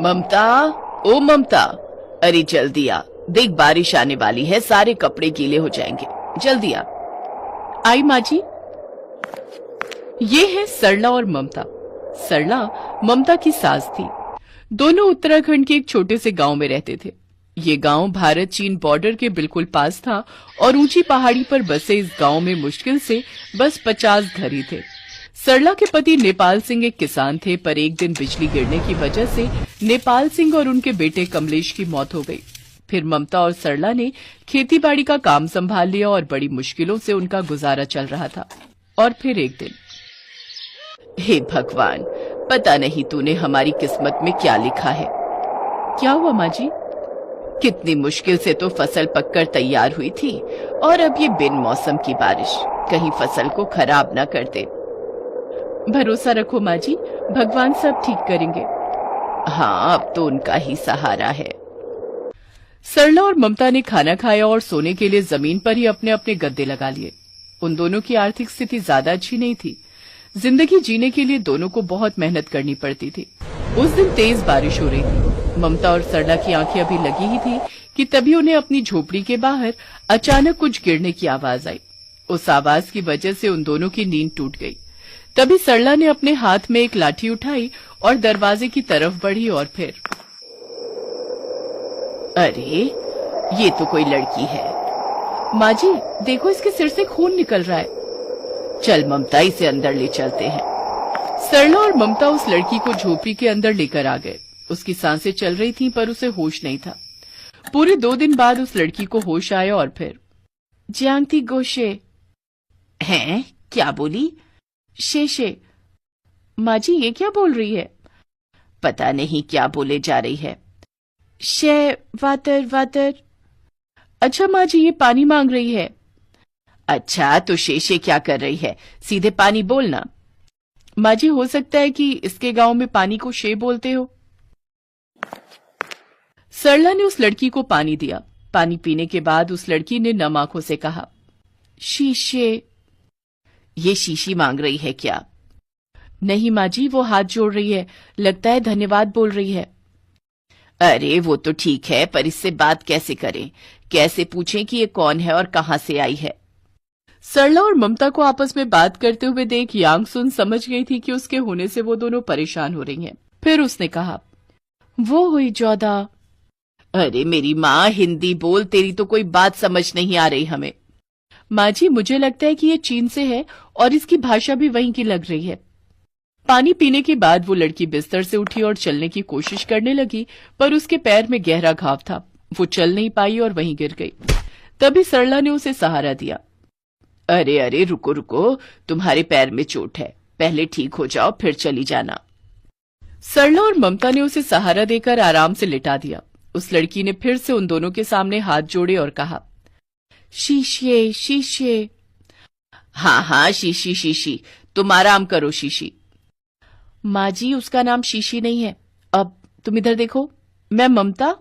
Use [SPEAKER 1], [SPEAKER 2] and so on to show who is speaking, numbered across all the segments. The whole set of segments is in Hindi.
[SPEAKER 1] ममता, ओ ममता, अरे जल्दी आ, देख बारिश आने वाली है, सारे कपड़े गीले हो जाएंगे, जल्दी आ।
[SPEAKER 2] आई माँ जी। ये है सरला और ममता। सरला ममता की सास थी। दोनों उत्तराखंड के एक छोटे से गांव में रहते थे। ये गांव भारत चीन बॉर्डर के बिल्कुल पास था और ऊंची पहाड़ी पर बसे इस गांव में मुश्किल से बस 50 घर ही थे। सरला के पति नेपाल सिंह एक किसान थे, पर एक दिन बिजली गिरने की वजह से नेपाल सिंह और उनके बेटे कमलेश की मौत हो गई। फिर ममता और सरला ने खेतीबाड़ी का काम संभाल लिया और बड़ी मुश्किलों से उनका गुजारा चल रहा था। और फिर एक दिन,
[SPEAKER 1] हे भगवान, पता नहीं तूने हमारी किस्मत में क्या लिखा है।
[SPEAKER 2] क्या हुआ माँ जी?
[SPEAKER 1] कितनी मुश्किल से तो फसल पककर तैयार हुई थी और अब ये बिन मौसम की बारिश कहीं फसल को खराब ना कर दे।
[SPEAKER 2] भरोसा रखो माँ जी, भगवान सब ठीक करेंगे।
[SPEAKER 1] हाँ, अब तो उनका ही सहारा है।
[SPEAKER 2] सरला और ममता ने खाना खाया और सोने के लिए जमीन पर ही अपने अपने गद्दे लगा लिए। उन दोनों की आर्थिक स्थिति ज्यादा अच्छी नहीं थी। जिंदगी जीने के लिए दोनों को बहुत मेहनत करनी पड़ती थी। उस दिन तेज बारिश हो रही थी। ममता और सरला की आंखें अभी लगी ही थी कि तभी उन्हें अपनी झोपड़ी के बाहर अचानक कुछ गिरने की आवाज आई। उस आवाज की वजह से उन दोनों की नींद टूट गई। तभी सरला ने अपने हाथ में एक लाठी उठाई और दरवाजे की तरफ बढ़ी और फिर,
[SPEAKER 1] अरे ये तो कोई लड़की है।
[SPEAKER 2] माँ जी देखो, इसके सिर से खून निकल रहा है।
[SPEAKER 1] चल ममता, इसे अंदर ले चलते हैं।
[SPEAKER 2] सरला और ममता उस लड़की को झोपड़ी के अंदर लेकर आ गए। उसकी सांसें चल रही थीं, पर उसे होश नहीं था। पूरे 2 दिन बाद उस लड़की को होश आया और फिर,
[SPEAKER 1] ज्यांगती गोशे। हैं? क्या बोली?
[SPEAKER 2] शेषे। माँ जी ये क्या बोल रही है?
[SPEAKER 1] पता नहीं क्या बोले जा रही है।
[SPEAKER 2] शे वातर वातर। अच्छा माँ जी, ये पानी मांग रही है।
[SPEAKER 1] अच्छा, तो शेषे क्या कर रही है? सीधे पानी बोलना।
[SPEAKER 2] माँ जी हो सकता है कि इसके गांव में पानी को शे बोलते हो। सरला ने उस लड़की को पानी दिया। पानी पीने के बाद उस लड़की ने नम आंखों से कहा, शीशे।
[SPEAKER 1] ये शीशी मांग रही है क्या?
[SPEAKER 2] नहीं माँ जी, वो हाथ जोड़ रही है, लगता है धन्यवाद बोल रही है।
[SPEAKER 1] अरे वो तो ठीक है, पर इससे बात कैसे करें? कैसे पूछें कि ये कौन है और कहां से आई है?
[SPEAKER 2] सरला और ममता को आपस में बात करते हुए देख यांगसुन समझ गई थी कि उसके होने से वो दोनों परेशान हो रही हैं। फिर उसने कहा, वो हुई जोधा।
[SPEAKER 1] अरे मेरी माँ, हिंदी बोल, तेरी तो कोई बात समझ नहीं आ रही हमें।
[SPEAKER 2] माँ जी मुझे लगता है कि ये चीन से है और इसकी भाषा भी वहीं की लग रही है। पानी पीने के बाद वो लड़की बिस्तर से उठी और चलने की कोशिश करने लगी, पर उसके पैर में गहरा घाव था। वो चल नहीं पाई और वहीं गिर गई। तभी सरला ने उसे सहारा दिया।
[SPEAKER 1] अरे अरे रुको रुको, तुम्हारे पैर में चोट है, पहले ठीक हो जाओ फिर चली जाना।
[SPEAKER 2] सरला और ममता ने उसे सहारा देकर आराम से लिटा दिया। उस लड़की ने फिर से उन दोनों के सामने हाथ जोड़े और कहा, शीशे शीशे।
[SPEAKER 1] हाँ हाँ, शीशी शीशी, तुम आराम करो शीशी।
[SPEAKER 2] माँ जी उसका नाम शीशी नहीं है। अब तुम इधर देखो, मैं ममता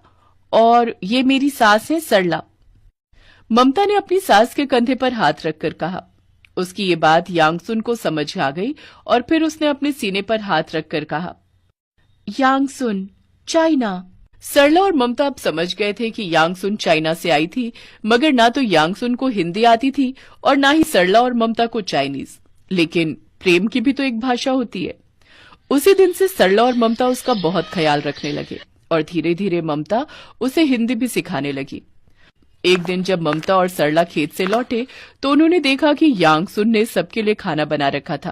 [SPEAKER 2] और ये मेरी सास है सरला। ममता ने अपनी सास के कंधे पर हाथ रखकर कहा। उसकी ये बात यांगसुन को समझ आ गई और फिर उसने अपने सीने पर हाथ रखकर कहा, यांगसुन, चाइना। सरला और ममता अब समझ गए थे कि यांगसुन चाइना से आई थी, मगर ना तो यांगसुन को हिंदी आती थी और ना ही सरला और ममता को चाइनीज। लेकिन प्रेम की भी तो एक भाषा होती है। उसी दिन से सरला और ममता उसका बहुत ख्याल रखने लगे और धीरे धीरे ममता उसे हिंदी भी सिखाने लगी। एक दिन जब ममता और सरला खेत से लौटे तो उन्होंने देखा कि यांगसुन ने सबके लिए खाना बना रखा था।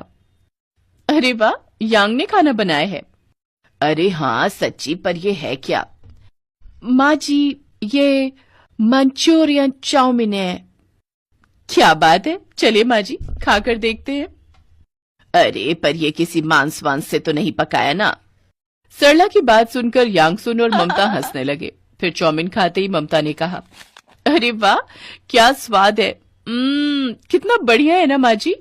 [SPEAKER 2] अरे वाह, यांग ने खाना बनाया है।
[SPEAKER 1] अरे हाँ सच्ची, पर ये है क्या?
[SPEAKER 2] माँ जी ये मंचूरियन चाउमीन है। क्या बात है, चलिए माँ जी खाकर देखते हैं।
[SPEAKER 1] अरे पर ये किसी मांस वांस से तो नहीं पकाया ना?
[SPEAKER 2] सरला की बात सुनकर यांगसुन और ममता हंसने लगे। फिर चाउमीन खाते ही ममता ने कहा, अरे वाह क्या स्वाद है, कितना बढ़िया है ना माँ जी।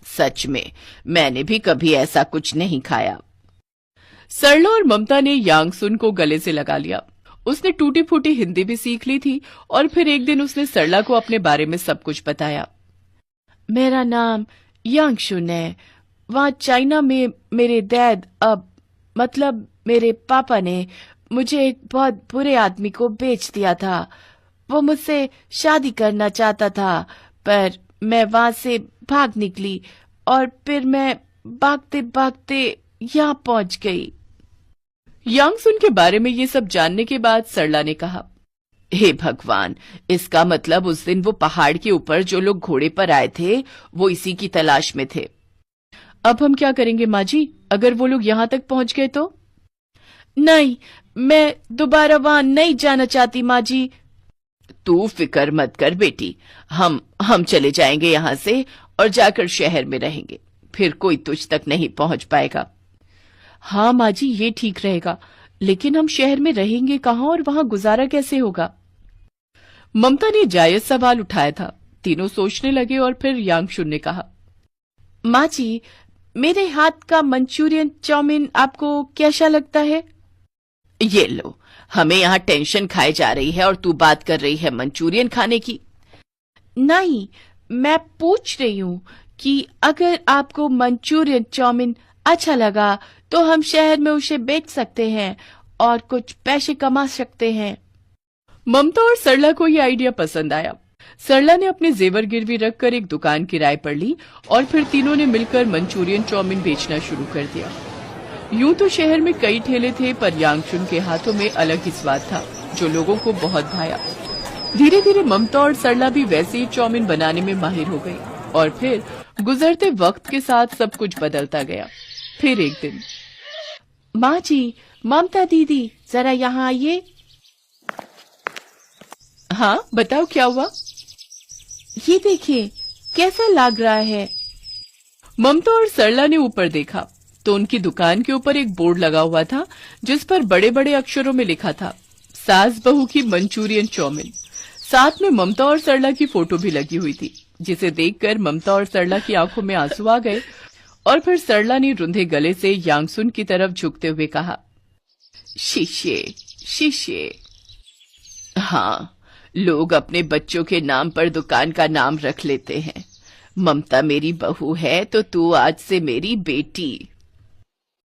[SPEAKER 1] सच में मैंने भी कभी ऐसा कुछ नहीं खाया।
[SPEAKER 2] सरला और ममता ने यांगसुन को गले से लगा लिया। उसने टूटी फूटी हिंदी भी सीख ली थी और फिर एक दिन उसने सरला को अपने बारे में सब कुछ बताया। मेरा नाम यांगसुन है, वहाँ चाइना में मेरे डैड मतलब मेरे पापा ने मुझे एक बहुत बुरे आदमी को बेच दिया था। वो मुझसे शादी करना चाहता था, पर मैं वहां से भाग निकली और फिर मैं भागते भागते यहाँ पहुंच गई।
[SPEAKER 1] यांगसुन के बारे में ये सब जानने के बाद सरला ने कहा, हे भगवान, इसका मतलब उस दिन वो पहाड़ के ऊपर जो लोग घोड़े पर आए थे वो इसी की तलाश में थे।
[SPEAKER 2] अब हम क्या करेंगे माँ जी, अगर वो लोग यहाँ तक पहुंच गए तो? नहीं, मैं दोबारा वहां नहीं जाना चाहती माँ जी।
[SPEAKER 1] तू फिक्र मत कर बेटी, हम चले जाएंगे यहाँ से और जाकर शहर में रहेंगे, फिर कोई तुझ तक नहीं पहुंच पाएगा।
[SPEAKER 2] हाँ माँ जी, ये ठीक रहेगा, लेकिन हम शहर में रहेंगे कहाँ और वहां गुजारा कैसे होगा?
[SPEAKER 1] ममता ने जायज सवाल उठाया था। तीनों सोचने लगे और फिर यांगशुन ने कहा,
[SPEAKER 2] माँ जी, मेरे हाथ का मंचूरियन चाउमीन आपको कैसा लगता है?
[SPEAKER 1] ये लो, हमें यहाँ टेंशन खाई जा रही है और तू बात कर रही है मंचूरियन खाने की।
[SPEAKER 2] नहीं, मैं पूछ रही हूँ कि अगर आपको मंचूरियन चाउमीन अच्छा लगा तो हम शहर में उसे बेच सकते हैं और कुछ पैसे कमा सकते हैं।
[SPEAKER 1] ममता और सरला को ये आइडिया पसंद आया। सरला ने अपने जेवर गिरवी रखकर एक दुकान किराए पर ली और फिर तीनों ने मिलकर मंचूरियन चाउमीन बेचना शुरू कर दिया। यूं तो शहर में कई ठेले थे, पर यांगशुन के हाथों में अलग ही स्वाद था जो लोगों को बहुत भाया। धीरे धीरे ममता और सरला भी वैसे ही चाउमीन बनाने में माहिर हो गई और फिर गुजरते वक्त के साथ सब कुछ बदलता गया। फिर एक दिन,
[SPEAKER 2] माँ जी, ममता दीदी, जरा यहाँ आइए।
[SPEAKER 1] हाँ बताओ, क्या हुआ?
[SPEAKER 2] ये देखिए, कैसा लग रहा है?
[SPEAKER 1] ममता और सरला ने ऊपर देखा तो उनकी दुकान के ऊपर एक बोर्ड लगा हुआ था जिस पर बड़े बड़े अक्षरों में लिखा था, सास बहू की मंचूरियन चाउमीन। साथ में ममता और सरला की फोटो भी लगी हुई थी, जिसे देखकर ममता और सरला की आंखों में आंसू आ गए और फिर सरला ने रुंधे गले से यांगसुन की तरफ झुकते हुए कहा, शीशे शीशे। हाँ, लोग अपने बच्चों के नाम पर दुकान का नाम रख लेते हैं। ममता मेरी बहू है तो तू आज से मेरी बेटी।